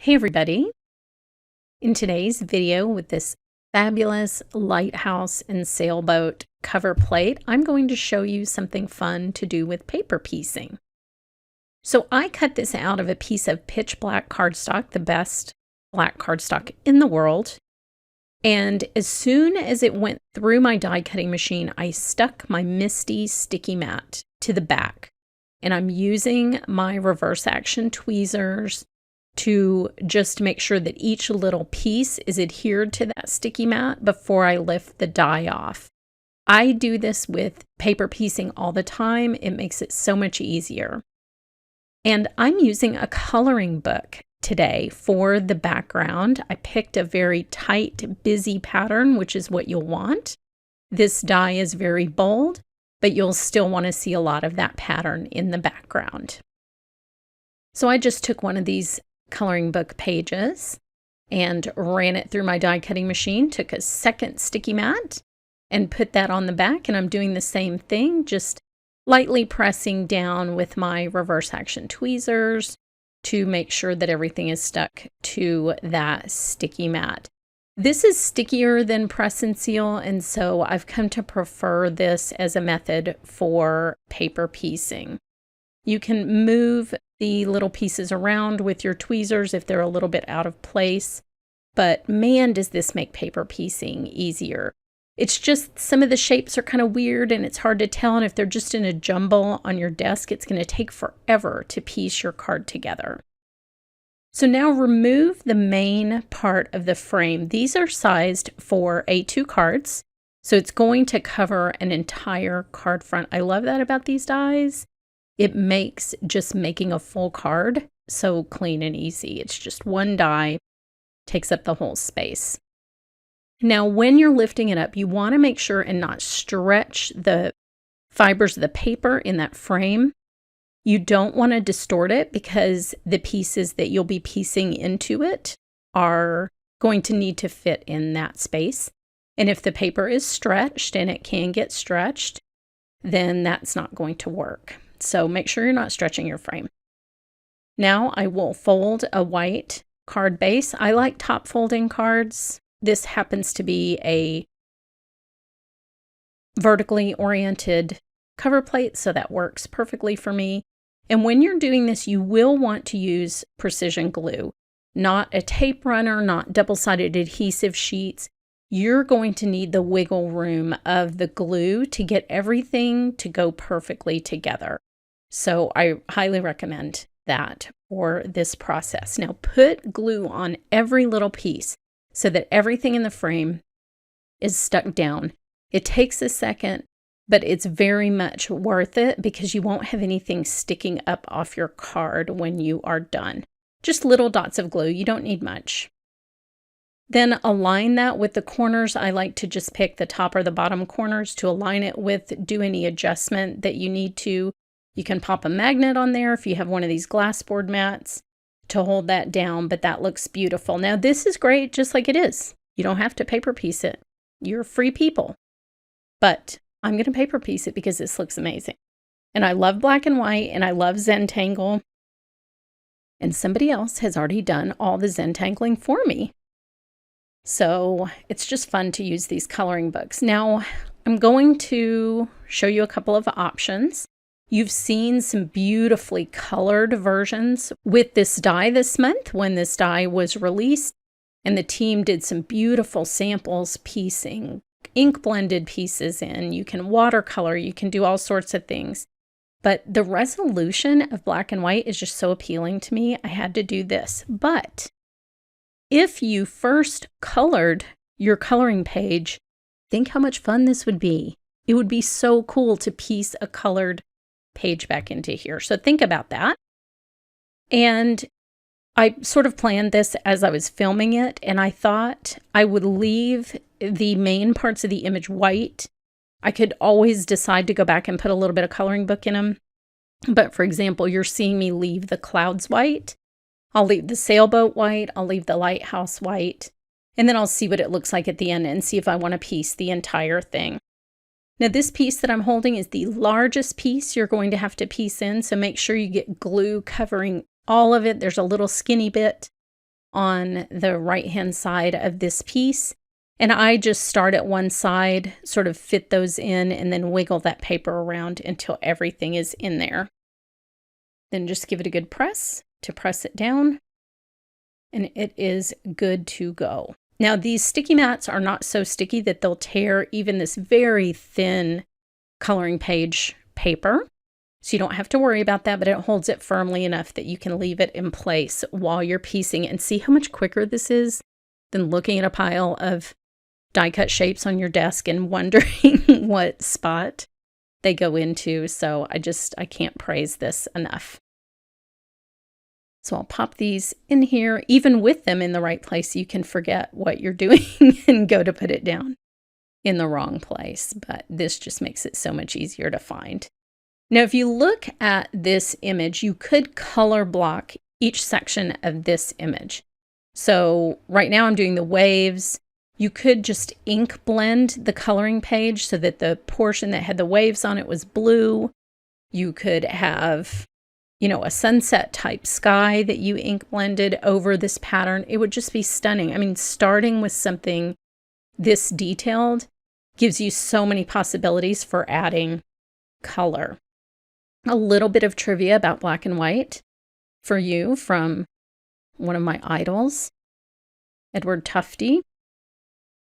Hey everybody! In today's video with this fabulous lighthouse and sailboat cover plate, I'm going to show you something fun to do with paper piecing. So I cut this out of a piece of pitch black cardstock, the best black cardstock in the world. And as soon as it went through my die cutting machine, I stuck my Misty sticky mat to the back. And I'm using my reverse action tweezers to just make sure that each little piece is adhered to that sticky mat before I lift the die off. I do this with paper piecing all the time. It makes it so much easier. And I'm using a coloring book today for the background. I picked a very tight, busy pattern, which is what you'll want. This die is very bold, but you'll still want to see a lot of that pattern in the background. So I just took one of these coloring book pages and ran it through my die cutting machine, took a second sticky mat and put that on the back, and I'm doing the same thing, just lightly pressing down with my reverse action tweezers to make sure that everything is stuck to that sticky mat. This is stickier than press and seal, and so I've come to prefer this as a method for paper piecing. You can move the little pieces around with your tweezers if they're a little bit out of place, but man, does this make paper piecing easier. It's just some of the shapes are kind of weird and it's hard to tell, and if they're just in a jumble on your desk, it's going to take forever to piece your card together. So now remove the main part of the frame. These are sized for A2 cards, so it's going to cover an entire card front. I love that about these dies. It makes just making a full card so clean and easy. It's just one die, takes up the whole space. Now, when you're lifting it up, you want to make sure and not stretch the fibers of the paper in that frame. You don't want to distort it because the pieces that you'll be piecing into it are going to need to fit in that space. And if the paper is stretched, and it can get stretched, then that's not going to work. So make sure you're not stretching your frame. Now I will fold a white card base. I like top folding cards. This happens to be a vertically oriented cover plate, so that works perfectly for me. And when you're doing this, you will want to use precision glue, not a tape runner, not double-sided adhesive sheets. You're going to need the wiggle room of the glue to get everything to go perfectly together. So I highly recommend that for this process. Now put glue on every little piece so that everything in the frame is stuck down. It takes a second, but it's very much worth it because you won't have anything sticking up off your card when you are done. Just little dots of glue. You don't need much. Then align that with the corners. I like to just pick the top or the bottom corners to align it with, do any adjustment that you need to. You can pop a magnet on there if you have one of these glass board mats to hold that down, but that looks beautiful. Now this is great just like it is. You don't have to paper piece it. You're free people. But I'm going to paper piece it because this looks amazing. And I love black and white, and I love Zentangle. And somebody else has already done all the Zentangling for me. So it's just fun to use these coloring books. Now I'm going to show you a couple of options. You've seen some beautifully colored versions with this die this month when this die was released, and the team did some beautiful samples piecing ink blended pieces in. You can watercolor, you can do all sorts of things. But the resolution of black and white is just so appealing to me. I had to do this. But if you first colored your coloring page, think how much fun this would be. It would be so cool to piece a colored page back into here. So think about that. And I sort of planned this as I was filming it, and I thought I would leave the main parts of the image white. I could always decide to go back and put a little bit of coloring book in them. But for example, you're seeing me leave the clouds white. I'll leave the sailboat white. I'll leave the lighthouse white. And then I'll see what it looks like at the end and see if I want to piece the entire thing. Now this piece that I'm holding is the largest piece you're going to have to piece in, so make sure you get glue covering all of it. There's a little skinny bit on the right-hand side of this piece. And I just start at one side, sort of fit those in, and then wiggle that paper around until everything is in there. Then just give it a good press to press it down, and it is good to go. Now, these sticky mats are not so sticky that they'll tear even this very thin coloring page paper. So you don't have to worry about that, but it holds it firmly enough that you can leave it in place while you're piecing. And see how much quicker this is than looking at a pile of die-cut shapes on your desk and wondering what spot they go into. So I can't praise this enough. So I'll pop these in here. Even with them in the right place, you can forget what you're doing and go to put it down in the wrong place. But this just makes it so much easier to find. Now, if you look at this image, you could color block each section of this image. So right now I'm doing the waves. You could just ink blend the coloring page so that the portion that had the waves on it was blue. You could have, a sunset type sky that you ink blended over this pattern. It would just be stunning. I mean, starting with something this detailed gives you so many possibilities for adding color. A little bit of trivia about black and white for you from one of my idols, Edward Tufte.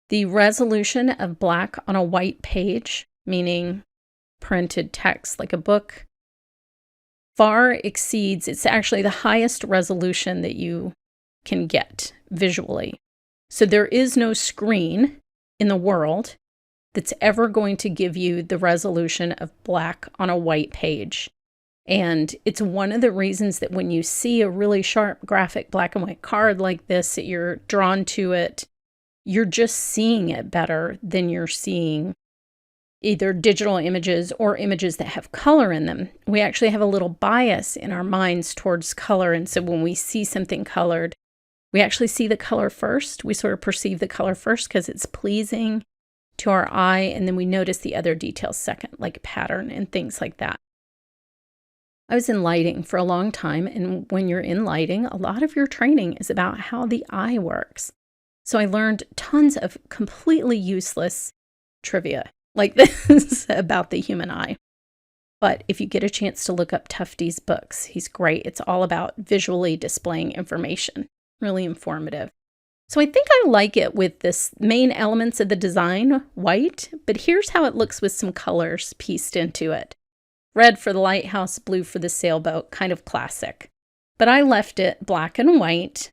The resolution of black on a white page, meaning printed text like a book, far exceeds, it's actually the highest resolution that you can get visually. So there is no screen in the world that's ever going to give you the resolution of black on a white page. And it's one of the reasons that when you see a really sharp graphic black and white card like this, that you're drawn to it, you're just seeing it better than you're seeing either digital images or images that have color in them. We actually have a little bias in our minds towards color. And so when we see something colored, we actually see the color first. We sort of perceive the color first because it's pleasing to our eye, and then we notice the other details second, like pattern and things like that. I was in lighting for a long time, and when you're in lighting, a lot of your training is about how the eye works. So I learned tons of completely useless trivia like this about the human eye. But if you get a chance to look up Tufte's books, he's great. It's all about visually displaying information, really informative. So I think I like it with this main elements of the design, white, but here's how it looks with some colors pieced into it. Red for the lighthouse, blue for the sailboat, kind of classic. But I left it black and white,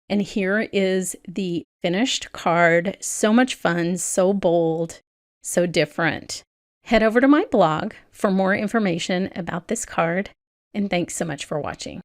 and here is the finished card. So much fun, so bold, so different. Head over to my blog for more information about this card, and thanks so much for watching.